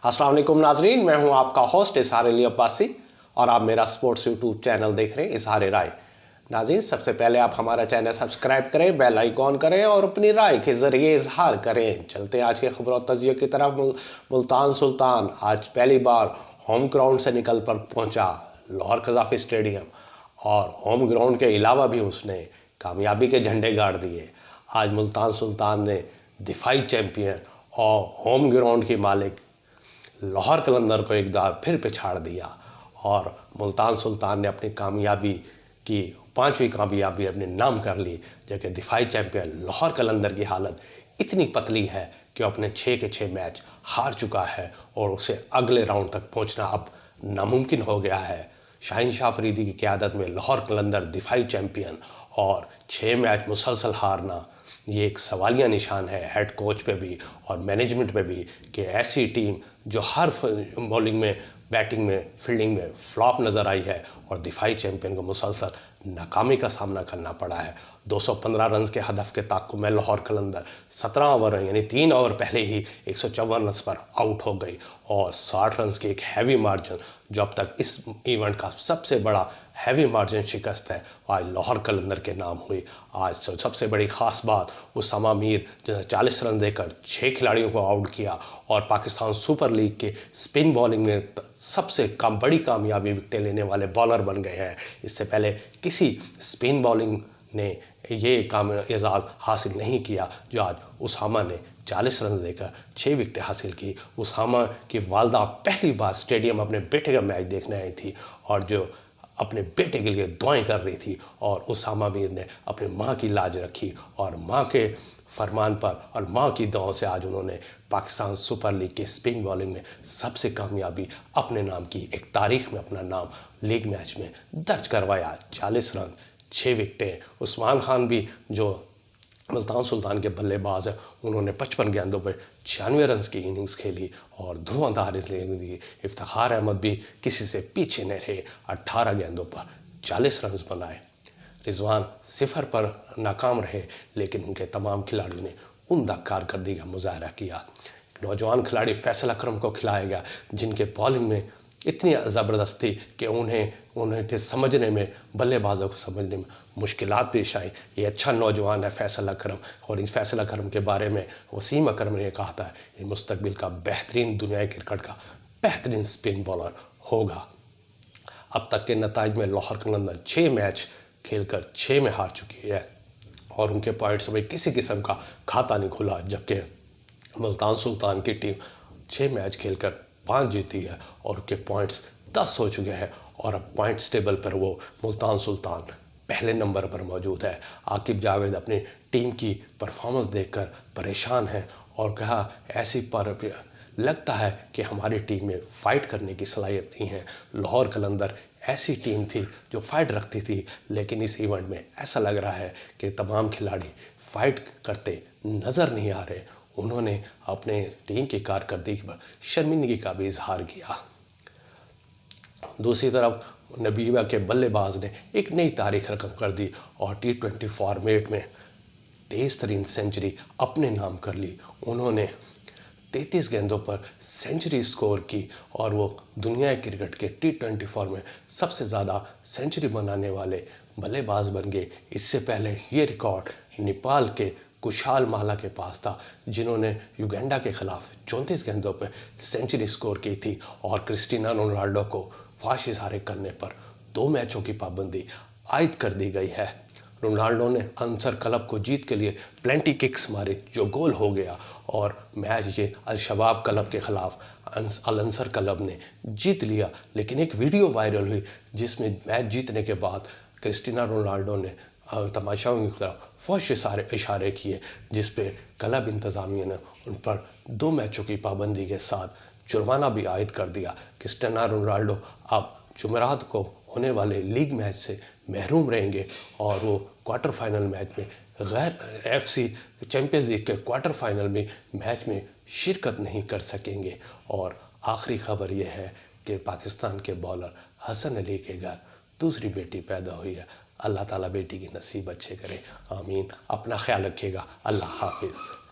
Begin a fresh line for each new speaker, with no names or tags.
अस्सलाम वालेकुम नाजरीन, मैं हूं आपका होस्ट इजहार अली अब्बासी और आप मेरा स्पोर्ट्स यूट्यूब चैनल देख रहे हैं इजहार राय। नाज़रीन, सबसे पहले आप हमारा चैनल सब्सक्राइब करें, बेल आइकॉन करें और अपनी राय के ज़रिए इजहार करें। चलते हैं आज के खबरों तजियों की तरफ। मुल्तान सुल्तान आज पहली बार होम ग्राउंड से निकल कर पहुंचा लाहौर कज़ाफ़ी स्टेडियम और होम ग्राउंड के अलावा भी उसने कामयाबी के झंडे गाड़ दिए। आज मुल्तान सुल्तान ने दिफाई चैम्पियन और होम ग्राउंड की मालिक लाहौर कलंदर को एक बार फिर पिछाड़ दिया और मुल्तान सुल्तान ने अपनी कामयाबी की 5वीं कामयाबी अपने नाम कर ली। जबकि दिफाई चैम्पियन लाहौर कलंदर की हालत इतनी पतली है कि अपने 6 के 6 मैच हार चुका है और उसे अगले राउंड तक पहुंचना अब नामुमकिन हो गया है। शाहीन शाह फरीदी की क़यादत में लाहौर कलंदर दिफाई चैम्पियन और 6 मैच मुसलसल हारना ये एक सवालिया निशान है हेड कोच पे भी और मैनेजमेंट पे भी कि ऐसी टीम जो हर बॉलिंग में, बैटिंग में, फील्डिंग में फ्लॉप नज़र आई है और दिफाई चैम्पियन को मुसलसल नाकामी का सामना करना पड़ा है। 215 रन के हदफ के ताक़ुब में लाहौर कलंदर 17 ओवर यानी 3 ओवर पहले ही 154 रन पर आउट हो गई और 60 रन की एक हैवी मार्जिन, जो अब तक इस इवेंट का सबसे बड़ा हैवी मार्जिन शिकस्त है, आज लाहौर कलंदर के नाम हुई। आज सबसे बड़ी ख़ास बात उसामा मीर जिन्होंने 40 रन देकर 6 खिलाड़ियों को आउट किया और पाकिस्तान सुपर लीग के स्पिन बॉलिंग में सबसे बड़ी कामयाबी विकेटें लेने वाले बॉलर बन गए हैं। इससे पहले किसी स्पिन बॉलिंग ने ये एजाज़ हासिल नहीं किया जो आज उसामा ने 40 रन देकर 6 विकेटें हासिल की। उसामा की वालदा पहली बार स्टेडियम अपने बेटे का मैच देखने आई थी और जो अपने बेटे के लिए दुआएं कर रही थी और उसामा मीर ने अपनी माँ की लाज रखी और माँ के फरमान पर और माँ की दुआओं से आज उन्होंने पाकिस्तान सुपर लीग के स्पिन बॉलिंग में सबसे कामयाबी अपने नाम की, एक तारीख में अपना नाम लीग मैच में दर्ज करवाया। 40 रन 6 विकेटें। उस्मान खान भी जो मुल्तान सुल्तान के बल्लेबाज हैं, उन्होंने 55 गेंदों पर 96 रन की इनिंग्स खेली और धुआंधार इनिंग्स दी। इफ्तिखार अहमद भी किसी से पीछे नहीं रहे, 18 गेंदों पर 40 रन बनाए। रिजवान 0 पर नाकाम रहे लेकिन उनके तमाम खिलाड़ियों ने उम्दा कारकर्दगी का मुजाहरा किया। नौजवान खिलाड़ी फैसल अकरम को खिलाया गया जिनके बॉलिंग में इतनी ज़बरदस्ती कि उन्हें समझने में, बल्लेबाजों को समझने में मुश्किलात पेश आई। ये अच्छा नौजवान है फैसल अकरम और इस फैसल अकरम के बारे में वसीम अकरम ने कहा था ये मुस्तकबिल का बेहतरीन, दुनिया क्रिकेट का बेहतरीन स्पिन बॉलर होगा। अब तक के नताइज में लाहौर कलंदर 6 मैच खेलकर 6 में हार चुकी है और उनके पॉइंट्स में किसी किस्म का खाता नहीं खुला। जबकि मुल्तान सुल्तान की टीम 6 मैच खेलकर 5 जीती है और उनके पॉइंट्स 10 हो चुके हैं और अब पॉइंट्स टेबल पर वो मुल्तान सुल्तान पहले नंबर पर मौजूद है। आकिब जावेद अपनी टीम की परफॉर्मेंस देखकर परेशान हैं और कहा ऐसी पर लगता है कि हमारी टीम में फ़ाइट करने की सलाहियत नहीं है। लाहौर कलंदर ऐसी टीम थी जो फ़ाइट रखती थी लेकिन इस इवेंट में ऐसा लग रहा है कि तमाम खिलाड़ी फ़ाइट करते नज़र नहीं आ रहे। उन्होंने अपने टीम की कारकर्दगी पर शर्मिंदगी का भी इजहार किया। दूसरी तरफ नबीवा के बल्लेबाज ने एक नई तारीख रकम कर दी और T20 फॉर्मेट में तेज़ तरीन सेंचुरी अपने नाम कर ली। उन्होंने 33 गेंदों पर सेंचुरी स्कोर की और वो दुनिया क्रिकेट के T20 फॉर्मेट में सबसे ज़्यादा सेंचुरी बनाने वाले बल्लेबाज बन गए। इससे पहले ये रिकॉर्ड नेपाल के कुशाल माला के पास था जिन्होंने युगांडा के खिलाफ 34 गेंदों पर सेंचुरी स्कोर की थी और क्रिस्टियानो रोनाल्डो को फाश इशारे करने पर 2 मैचों की पाबंदी आयद कर दी गई है। रोनाल्डो ने अंसर क्लब को जीत के लिए प्लेंटी किक्स मारे जो गोल हो गया और मैच ये अल शबाब क्लब के खिलाफ अल अंसर क्लब ने जीत लिया। लेकिन एक वीडियो वायरल हुई जिसमें मैच जीतने के बाद क्रिस्टियानो रोनाल्डो ने तमाशाओं की तरफ फौश इशारे किए जिस पे क्लब इंतज़ामिया ने उन पर 2 मैचों की पाबंदी के साथ जुर्माना भी आयद कर दिया। क्रिस्टियानो रोनाल्डो अब जुमेरात को होने वाले लीग मैच से महरूम रहेंगे और वो क्वार्टर फाइनल मैच में गैर FC चैम्पियंस लीग के क्वार्टर फाइनल में मैच में शिरकत नहीं कर सकेंगे। और आखिरी खबर यह है कि पाकिस्तान के बॉलर हसन अली के घर दूसरी बेटी पैदा हुई है। अल्लाह ताला बेटी की नसीब अच्छे करे, आमीन। अपना ख्याल रखिएगा। अल्लाह हाफिज़।